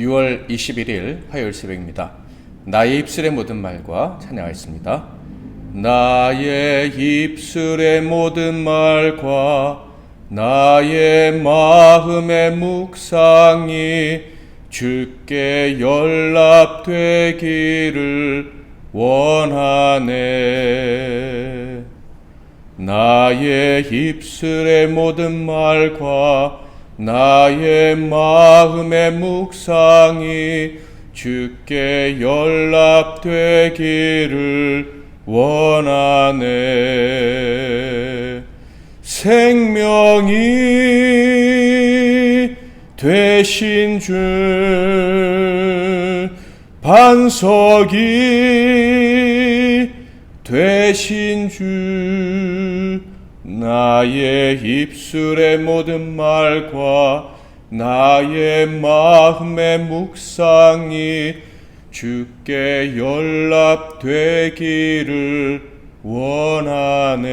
6월 21일 화요일 새벽입니다. 나의 입술의 모든 말과 찬양하겠습니다. 나의 입술의 모든 말과 나의 마음의 묵상이 주께 연락되기를 원하네. 나의 입술의 모든 말과 나의 마음의 묵상이 주께 연락되기를 원하네. 생명이 되신 주, 반석이 되신 주, 나의 입술의 모든 말과 나의 마음의 묵상이 주께 연락되기를 원하네.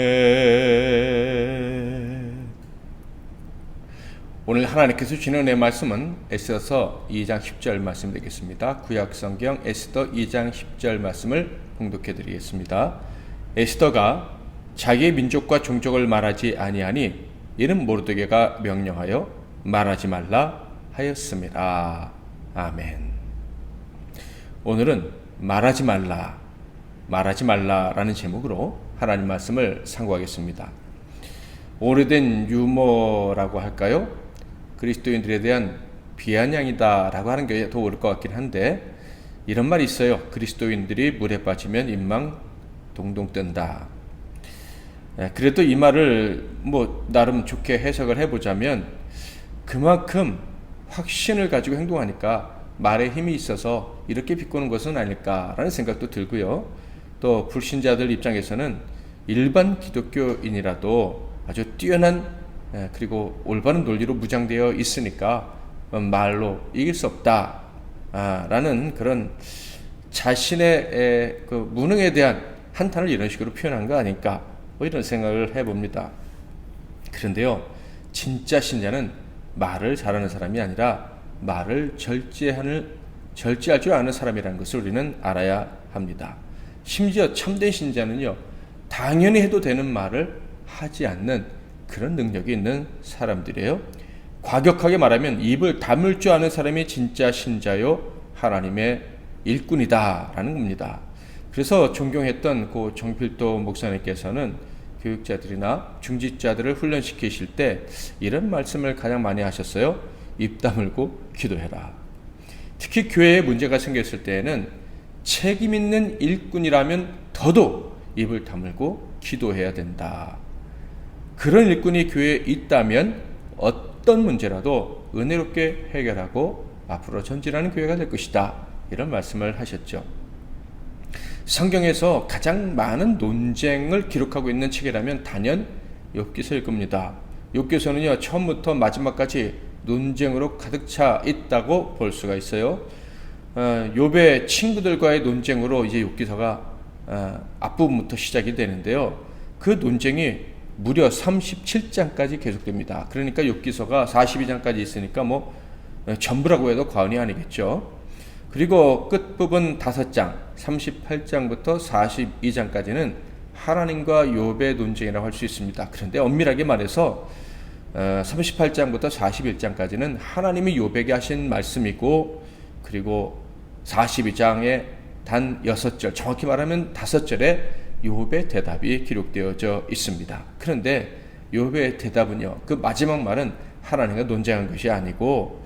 오늘 하나님께서 주시는 은혜의 말씀은 에스더서 2장 10절 말씀 되겠습니다. 구약성경 에스더 2장 10절 말씀을 봉독해 드리겠습니다. 에스더가 자기의 민족과 종족을 말하지 아니하니 이는 모르드게가 명령하여 말하지 말라 하였습니다. 아멘. 오늘은 말하지 말라라는 제목으로 하나님 말씀을 상고하겠습니다. 오래된 유머라고 할까요? 그리스도인들에 대한 비아냥이다라고 하는 게 더 옳을 것 같긴 한데, 이런 말이 있어요. 그리스도인들이 물에 빠지면 인망 동동 뜬다. 그래도 이 말을 나름 좋게 해석을 해보자면, 그만큼 확신을 가지고 행동하니까 말에 힘이 있어서 이렇게 비꼬는 것은 아닐까라는 생각도 들고요. 또 불신자들 입장에서는 일반 기독교인이라도 아주 뛰어난 그리고 올바른 논리로 무장되어 있으니까 말로 이길 수 없다 라는 그런 자신의 그 무능에 대한 한탄을 이런 식으로 표현한 거 아닐까, 이런 생각을 해봅니다. 그런데요, 진짜 신자는 말을 잘하는 사람이 아니라 말을 절제할 줄 아는 사람이라는 것을 우리는 알아야 합니다. 심지어 참된 신자는요, 당연히 해도 되는 말을 하지 않는 그런 능력이 있는 사람들이에요. 과격하게 말하면 입을 다물 줄 아는 사람이 진짜 신자요 하나님의 일꾼이다 라는 겁니다. 그래서 존경했던 그 정필도 목사님께서는 교육자들이나 중직자들을 훈련시키실 때 이런 말씀을 가장 많이 하셨어요. 입 다물고 기도해라. 특히 교회에 문제가 생겼을 때에는 책임 있는 일꾼이라면 더더욱 입을 다물고 기도해야 된다. 그런 일꾼이 교회에 있다면 어떤 문제라도 은혜롭게 해결하고 앞으로 전진하는 교회가 될 것이다. 이런 말씀을 하셨죠. 성경에서 가장 많은 논쟁을 기록하고 있는 책이라면 단연 욥기서일 겁니다. 욥기서는요, 처음부터 마지막까지 논쟁으로 가득 차 있다고 볼 수가 있어요. 욥의 친구들과의 논쟁으로 이제 욥기서가 앞부분부터 시작이 되는데요. 그 논쟁이 무려 37장까지 계속됩니다. 그러니까 욥기서가 42장까지 있으니까 전부라고 해도 과언이 아니겠죠. 그리고 끝부분 5장, 38장부터 42장까지는 하나님과 욥의 논쟁이라고 할 수 있습니다. 그런데 엄밀하게 말해서 38장부터 41장까지는 하나님이 욥에게 하신 말씀이고, 그리고 42장에 단 6절, 정확히 말하면 5절에 욥의 대답이 기록되어져 있습니다. 그런데 욥의 대답은요, 그 마지막 말은 하나님과 논쟁한 것이 아니고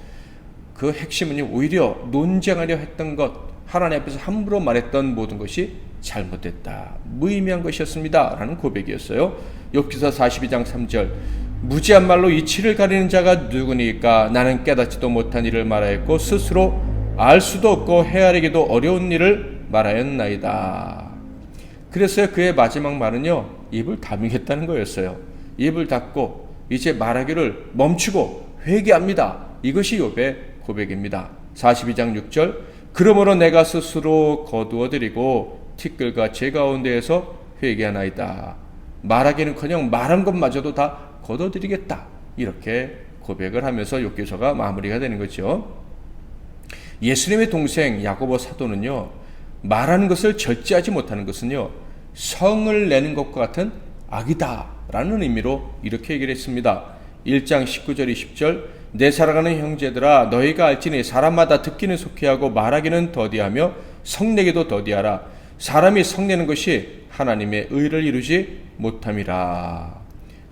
그 핵심은요, 오히려 논쟁하려 했던 것, 하나님 앞에서 함부로 말했던 모든 것이 잘못됐다, 무의미한 것이었습니다 라는 고백이었어요. 욥기서 42장 3절, 무지한 말로 이치를 가리는 자가 누구니까? 나는 깨닫지도 못한 일을 말하였고 스스로 알 수도 없고 헤아리기도 어려운 일을 말하였나이다. 그래서 그의 마지막 말은요, 입을 다물겠다는 거였어요. 입을 닫고 이제 말하기를 멈추고 회개합니다. 이것이 욥의 고백입니다. 42장 6절, 그러므로 내가 스스로 거두어드리고 티끌과 제 가운데에서 회개하나이다. 말하기는커녕 말한 것마저도 다 거둬드리겠다. 이렇게 고백을 하면서 욥기서가 마무리가 되는 거죠. 예수님의 동생 야고보 사도는요, 말하는 것을 절제하지 못하는 것은요, 성을 내는 것과 같은 악이다 라는 의미로 이렇게 얘기를 했습니다. 1장 19절 20절 내 사랑하는 형제들아 너희가 알지니 사람마다 듣기는 속히 하고 말하기는 더디하며 성내기도 더디하라. 사람이 성내는 것이 하나님의 의를 이루지 못함이라.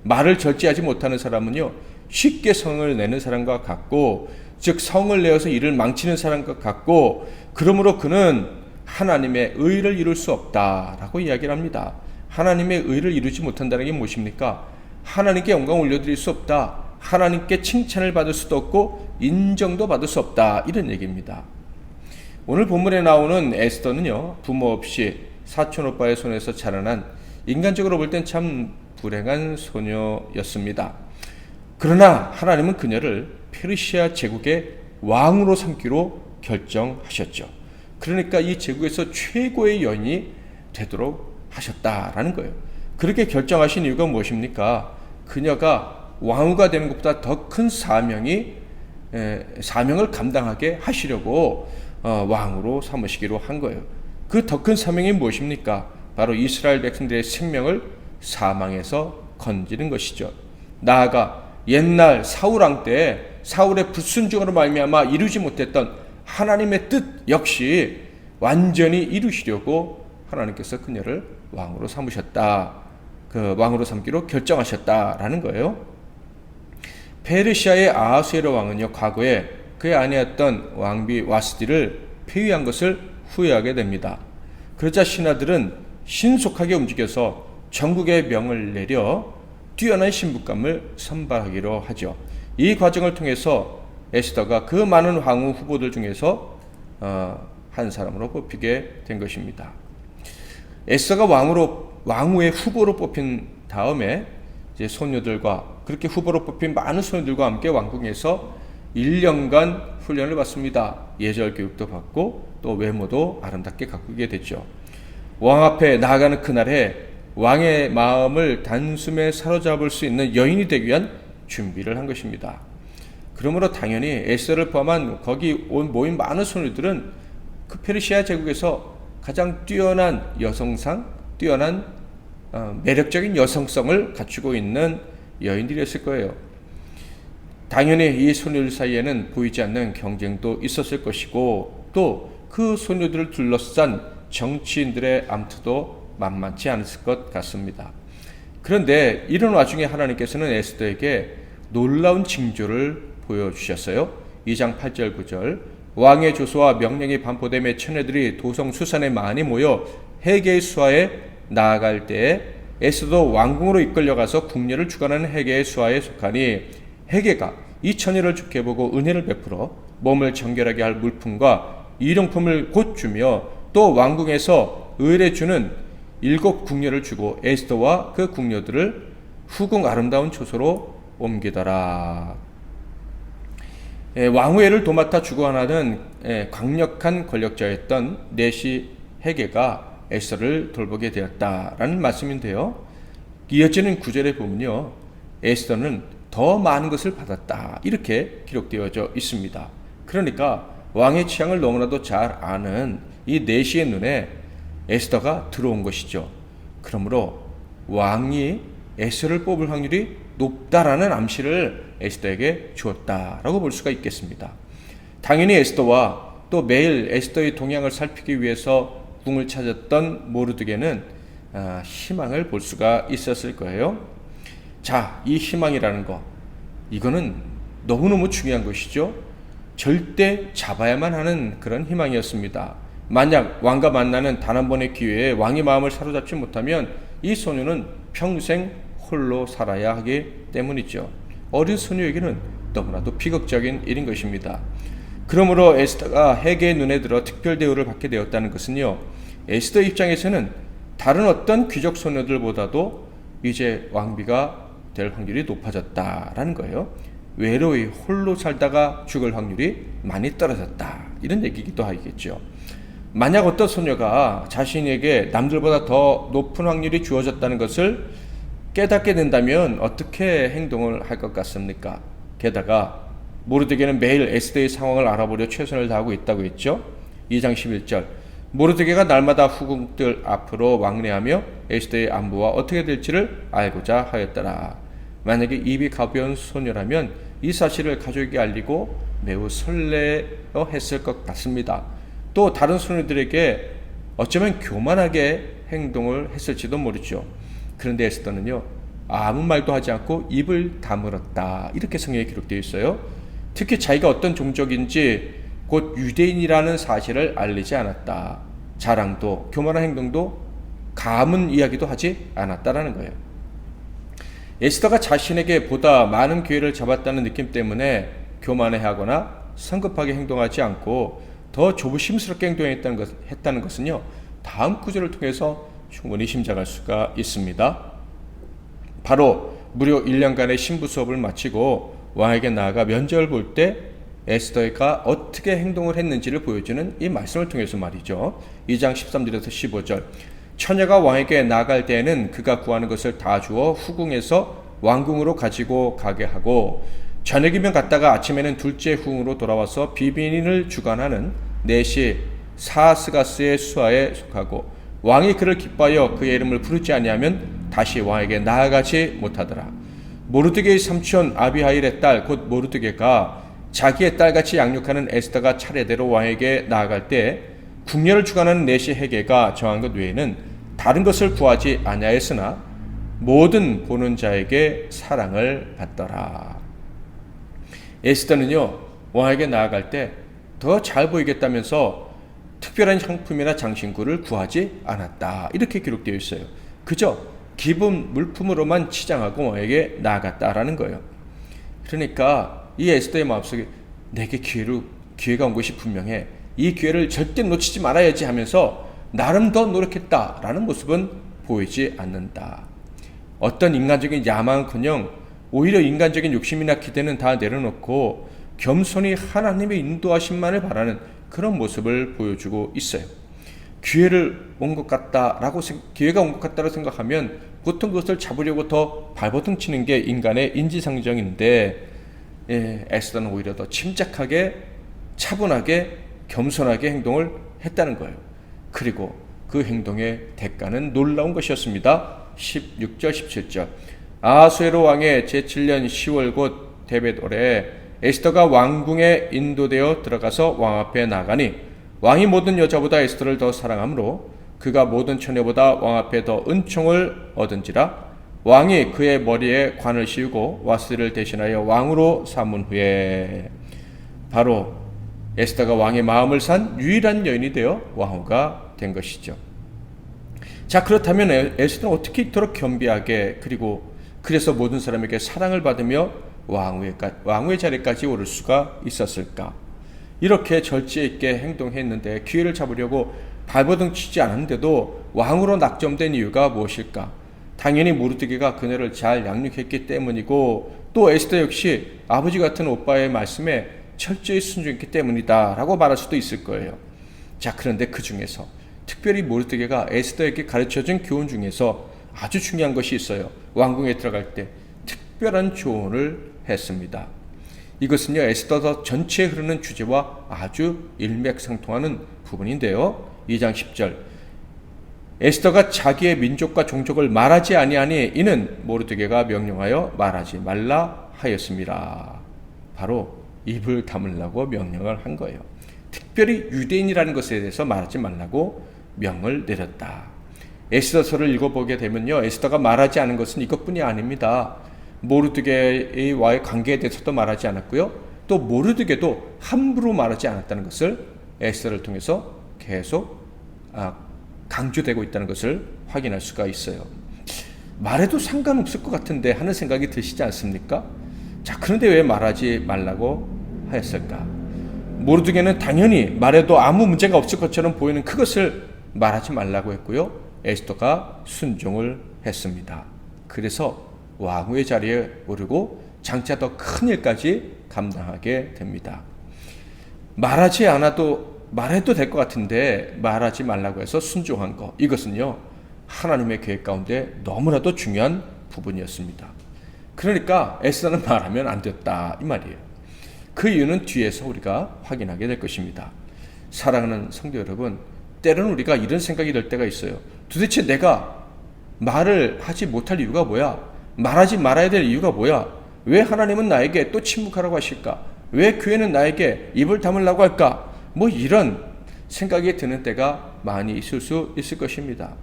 말을 절제하지 못하는 사람은요, 쉽게 성을 내는 사람과 같고, 즉 성을 내어서 일을 망치는 사람과 같고, 그러므로 그는 하나님의 의를 이룰 수 없다라고 이야기를 합니다. 하나님의 의를 이루지 못한다는 게 무엇입니까? 하나님께 영광을 올려드릴 수 없다, 하나님께 칭찬을 받을 수도 없고 인정도 받을 수 없다, 이런 얘기입니다. 오늘 본문에 나오는 에스더는요, 부모 없이 사촌오빠의 손에서 자라난, 인간적으로 볼 땐 참 불행한 소녀였습니다. 그러나 하나님은 그녀를 페르시아 제국의 왕으로 삼기로 결정하셨죠. 그러니까 이 제국에서 최고의 여인이 되도록 하셨다라는 거예요. 그렇게 결정하신 이유가 무엇입니까? 그녀가 왕후가 되는 것보다 더 큰 사명을 감당하게 하시려고 왕으로 삼으시기로 한 거예요. 그 더 큰 사명이 무엇입니까? 바로 이스라엘 백성들의 생명을 사망에서 건지는 것이죠. 나아가 옛날 사울 왕 때 사울의 불순종으로 말미암아 이루지 못했던 하나님의 뜻 역시 완전히 이루시려고 하나님께서 그녀를 왕으로 삼으셨다, 왕으로 삼기로 결정하셨다라는 거예요. 페르시아의 아하수에로 왕은요, 과거에 그의 아내였던 왕비 와스디를 폐위한 것을 후회하게 됩니다. 그러자 신하들은 신속하게 움직여서 전국에 명을 내려 뛰어난 신부감을 선발하기로 하죠. 이 과정을 통해서 에스더가 그 많은 왕후 후보들 중에서 한 사람으로 뽑히게 된 것입니다. 에스더가 왕후의 후보로 뽑힌 다음에 이제 소녀들과, 그렇게 후보로 뽑힌 많은 소녀들과 함께 왕궁에서 1년간 훈련을 받습니다. 예절 교육도 받고 또 외모도 아름답게 가꾸게 됐죠. 왕 앞에 나아가는 그날에 왕의 마음을 단숨에 사로잡을 수 있는 여인이 되기 위한 준비를 한 것입니다. 그러므로 당연히 에스더를 포함한 거기 모인 많은 소녀들은 그 페르시아 제국에서 가장 뛰어난 매력적인 여성성을 갖추고 있는 여인들이었을 거예요. 당연히 이 소녀들 사이에는 보이지 않는 경쟁도 있었을 것이고, 또 그 소녀들을 둘러싼 정치인들의 암투도 만만치 않았을 것 같습니다. 그런데 이런 와중에 하나님께서는 에스더에게 놀라운 징조를 보여주셨어요. 2장 8절 9절 왕의 조서와 명령이 반포되매 처녀들이 도성 수산에 많이 모여 헤게의 수하에 나아갈 때에 에스더도 왕궁으로 이끌려가서 궁녀를 주관하는 헤게의 수하에 속하니, 헤게가 이 처녀를 좋게 보고 은혜를 베풀어 몸을 정결하게 할 물품과 일용품을 곧 주며 또 왕궁에서 의뢰 주는 7 궁녀를 주고 에스더와 그 궁녀들을 후궁 아름다운 초소로 옮기더라. 왕후애를 도맡아 주관하는 강력한 권력자였던 내시 헤게가 에스더를 돌보게 되었다라는 말씀인데요. 이어지는 구절에 보면요, 에스더는 더 많은 것을 받았다, 이렇게 기록되어져 있습니다. 그러니까 왕의 취향을 너무나도 잘 아는 이 내시의 눈에 에스더가 들어온 것이죠. 그러므로 왕이 에스더를 뽑을 확률이 높다라는 암시를 에스더에게 주었다라고 볼 수가 있겠습니다. 당연히 에스더와 또 매일 에스더의 동향을 살피기 위해서 궁을 찾았던 모르드게는 희망을 볼 수가 있었을 거예요. 자, 이 희망이라는 거, 이거는 너무너무 중요한 것이죠. 절대 잡아야만 하는 그런 희망이었습니다. 만약 왕과 만나는 단 한 번의 기회에 왕의 마음을 사로잡지 못하면 이 소녀는 평생 홀로 살아야 하기 때문이죠. 어린 소녀에게는 너무나도 비극적인 일인 것입니다. 그러므로 에스더가 헤게의 눈에 들어 특별 대우를 받게 되었다는 것은요, 에스더 입장에서는 다른 어떤 귀족 소녀들보다도 이제 왕비가 될 확률이 높아졌다라는 거예요. 외로이 홀로 살다가 죽을 확률이 많이 떨어졌다, 이런 얘기기도 하겠죠. 만약 어떤 소녀가 자신에게 남들보다 더 높은 확률이 주어졌다는 것을 깨닫게 된다면 어떻게 행동을 할 것 같습니까? 게다가 모르드게는 매일 에스더의 상황을 알아보려 최선을 다하고 있다고 했죠. 2장 11절 모르드게가 날마다 후궁들 앞으로 왕래하며 에스더의 안부와 어떻게 될지를 알고자 하였더라. 만약에 입이 가벼운 소녀라면 이 사실을 가족에게 알리고 매우 설레어했을 것 같습니다. 또 다른 소녀들에게 어쩌면 교만하게 행동을 했을지도 모르죠. 그런데 에스더는요, 아무 말도 하지 않고 입을 다물었다. 이렇게 성경에 기록되어 있어요. 특히 자기가 어떤 종족인지 곧 유대인이라는 사실을 알리지 않았다. 자랑도 교만한 행동도 가문 이야기도 하지 않았다라는 거예요. 에스더가 자신에게 보다 많은 기회를 잡았다는 느낌 때문에 교만해하거나 성급하게 행동하지 않고 더 조심스럽게 행동했다는 것은요, 다음 구절을 통해서 충분히 짐작할 수가 있습니다. 바로 무려 1년간의 신부 수업을 마치고 왕에게 나아가 면접을 볼 때 에스더가 어떻게 행동을 했는지를 보여주는 이 말씀을 통해서 말이죠. 2장 13절에서 15절 처녀가 왕에게 나아갈 때에는 그가 구하는 것을 다 주어 후궁에서 왕궁으로 가지고 가게 하고 저녁이면 갔다가 아침에는 둘째 후궁으로 돌아와서 비빈을 주관하는 넷이 사스가스의 수하에 속하고 왕이 그를 기뻐하여 그의 이름을 부르지 아니하면 다시 왕에게 나아가지 못하더라. 모르드게의 삼촌 아비하일의 딸 곧 모르드게가 자기의 딸같이 양육하는 에스더가 차례대로 왕에게 나아갈 때 궁녀를 주관하는 넷이 헤게가 정한 것 외에는 다른 것을 구하지 아니하였으나 모든 보는 자에게 사랑을 받더라. 에스더는요, 왕에게 나아갈 때 더 잘 보이겠다면서 특별한 향품이나 장신구를 구하지 않았다. 이렇게 기록되어 있어요. 그저 기본 물품으로만 치장하고 왕에게 나아갔다라는 거예요. 그러니까 이 에스더의 마음속에 내게 기회가 온 것이 분명해. 이 기회를 절대 놓치지 말아야지 하면서 나름 더 노력했다라는 모습은 보이지 않는다. 어떤 인간적인 야망은커녕 오히려 인간적인 욕심이나 기대는 다 내려놓고 겸손히 하나님의 인도하심만을 바라는 그런 모습을 보여주고 있어요. 기회가 온 것 같다라고 생각하면 보통 그것을 잡으려고 더 발버둥 치는 게 인간의 인지상정인데, 에스더는 오히려 더 침착하게 차분하게 겸손하게 행동을 했다는 거예요. 그리고 그 행동의 대가는 놀라운 것이었습니다. 16절 17절 아하수에로 왕의 제7년 10월 곧 데벳올에 에스더가 왕궁에 인도되어 들어가서 왕 앞에 나가니 왕이 모든 여자보다 에스더를 더 사랑하므로 그가 모든 처녀보다 왕 앞에 더 은총을 얻은지라. 왕이 그의 머리에 관을 씌우고 와스를 대신하여 왕으로 삼은 후에 바로 에스더가 왕의 마음을 산 유일한 여인이 되어 왕후가 된 것이죠. 자, 그렇다면 에스더는 어떻게 이토록 겸비하게 그래서 모든 사람에게 사랑을 받으며 왕후의 자리까지 오를 수가 있었을까? 이렇게 절제 있게 행동했는데 기회를 잡으려고 발버둥 치지 않았는데도 왕으로 낙점된 이유가 무엇일까? 당연히 모르드게가 그녀를 잘 양육했기 때문이고 또 에스더 역시 아버지 같은 오빠의 말씀에 철저히 순종했기 때문이다 라고 말할 수도 있을 거예요. 자, 그런데 그 중에서 특별히 모르드게가 에스더에게 가르쳐준 교훈 중에서 아주 중요한 것이 있어요. 왕궁에 들어갈 때 특별한 조언을 했습니다. 이것은요, 에스더 전체에 흐르는 주제와 아주 일맥상통하는 부분인데요. 2장 10절 에스더가 자기의 민족과 종족을 말하지 아니하니 이는 모르드게가 명령하여 말하지 말라 하였습니다. 바로 입을 다물라고 명령을 한 거예요. 특별히 유대인이라는 것에 대해서 말하지 말라고 명을 내렸다. 에스더서를 읽어보게 되면요, 에스더가 말하지 않은 것은 이것뿐이 아닙니다. 모르드게와의 관계에 대해서도 말하지 않았고요, 또 모르드게도 함부로 말하지 않았다는 것을 에스더를 통해서 계속 강조되고 있다는 것을 확인할 수가 있어요. 말해도 상관없을 것 같은데 하는 생각이 드시지 않습니까? 자, 그런데 왜 말하지 말라고 하였을까? 모르드게는 당연히 말해도 아무 문제가 없을 것처럼 보이는 그것을 말하지 말라고 했고요, 에스더가 순종을 했습니다. 그래서 왕후의 자리에 오르고 장차 더 큰 일까지 감당하게 됩니다. 말해도 될 것 같은데 말하지 말라고 해서 순종한 것, 이것은요, 하나님의 계획 가운데 너무나도 중요한 부분이었습니다. 그러니까 에스더는 말하면 안 됐다 이 말이에요. 그 이유는 뒤에서 우리가 확인하게 될 것입니다. 사랑하는 성도 여러분, 때로는 우리가 이런 생각이 들 때가 있어요. 도대체 내가 말을 하지 못할 이유가 뭐야? 말하지 말아야 될 이유가 뭐야? 왜 하나님은 나에게 또 침묵하라고 하실까? 왜 교회는 나에게 입을 다물라고 할까? 뭐 이런 생각이 드는 때가 많이 있을 수 있을 것입니다.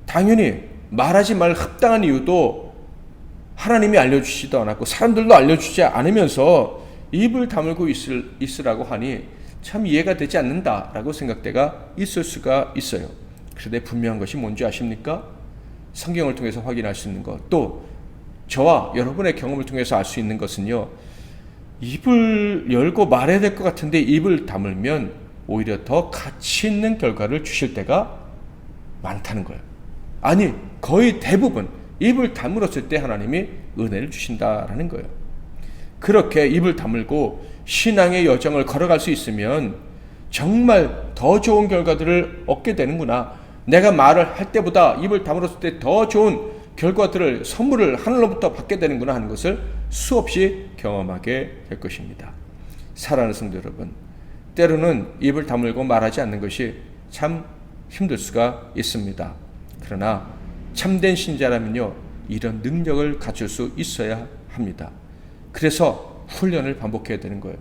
당연히 말하지 말 합당한 이유도 하나님이 알려주시지도 않았고 사람들도 알려주지 않으면서 입을 다물고 있으라고 하니 참 이해가 되지 않는다라고 생각대가 있을 수가 있어요. 그런데 분명한 것이 뭔지 아십니까? 성경을 통해서 확인할 수 있는 것, 또 저와 여러분의 경험을 통해서 알 수 있는 것은요, 입을 열고 말해야 될 것 같은데 입을 다물면 오히려 더 가치 있는 결과를 주실 때가 많다는 거예요. 아니, 거의 대부분 입을 다물었을 때 하나님이 은혜를 주신다라는 거예요. 그렇게 입을 다물고 신앙의 여정을 걸어갈 수 있으면 정말 더 좋은 결과들을 얻게 되는구나. 내가 말을 할 때보다 입을 다물었을 때 더 좋은 결과들을, 선물을 하늘로부터 받게 되는구나 하는 것을 수없이 경험하게 될 것입니다. 사랑하는 성도 여러분, 때로는 입을 다물고 말하지 않는 것이 참 힘들 수가 있습니다. 그러나 참된 신자라면요, 이런 능력을 갖출 수 있어야 합니다. 그래서 훈련을 반복해야 되는 거예요.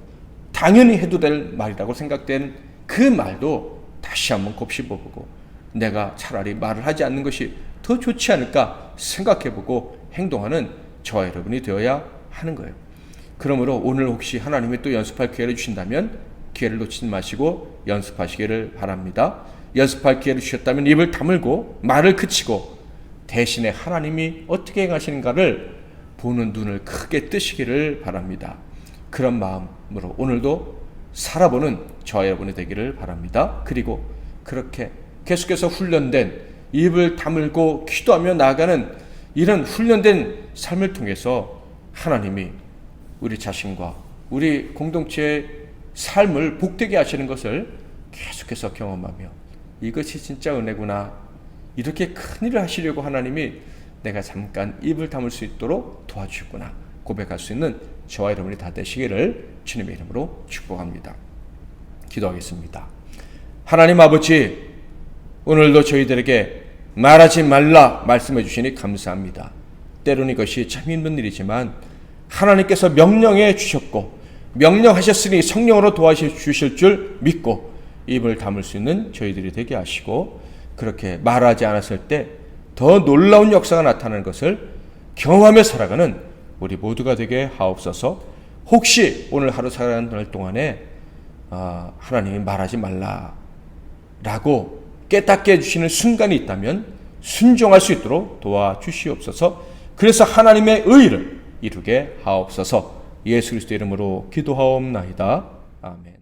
당연히 해도 될 말이라고 생각된 그 말도 다시 한번 곱씹어보고 내가 차라리 말을 하지 않는 것이 더 좋지 않을까 생각해보고 행동하는 저와 여러분이 되어야 하는 거예요. 그러므로 오늘 혹시 하나님이 또 연습할 기회를 주신다면 기회를 놓치지 마시고 연습하시기를 바랍니다. 연습할 기회를 주셨다면 입을 다물고 말을 그치고 대신에 하나님이 어떻게 행하시는가를 보는 눈을 크게 뜨시기를 바랍니다. 그런 마음으로 오늘도 살아보는 저와 여러분이 되기를 바랍니다. 그리고 그렇게 계속해서 훈련된 입을 다물고 기도하며 나아가는 이런 훈련된 삶을 통해서 하나님이 우리 자신과 우리 공동체의 삶을 복되게 하시는 것을 계속해서 경험하며 이것이 진짜 은혜구나, 이렇게 큰일을 하시려고 하나님이 내가 잠깐 입을 다물 수 있도록 도와주셨구나 고백할 수 있는 저와 여러분이 다 되시기를 주님의 이름으로 축복합니다. 기도하겠습니다. 하나님 아버지, 오늘도 저희들에게 말하지 말라 말씀해 주시니 감사합니다. 때로는 이것이 참 힘든 일이지만 하나님께서 명령해 주셨고 명령하셨으니 성령으로 도와주실 줄 믿고 입을 다물 수 있는 저희들이 되게 하시고, 그렇게 말하지 않았을 때 더 놀라운 역사가 나타나는 것을 경험하며 살아가는 우리 모두가 되게 하옵소서. 혹시 오늘 하루 살아가는 날 동안에 하나님이 말하지 말라라고 깨닫게 해주시는 순간이 있다면 순종할 수 있도록 도와주시옵소서. 그래서 하나님의 의를 이루게 하옵소서. 예수 그리스도의 이름으로 기도하옵나이다. 아멘.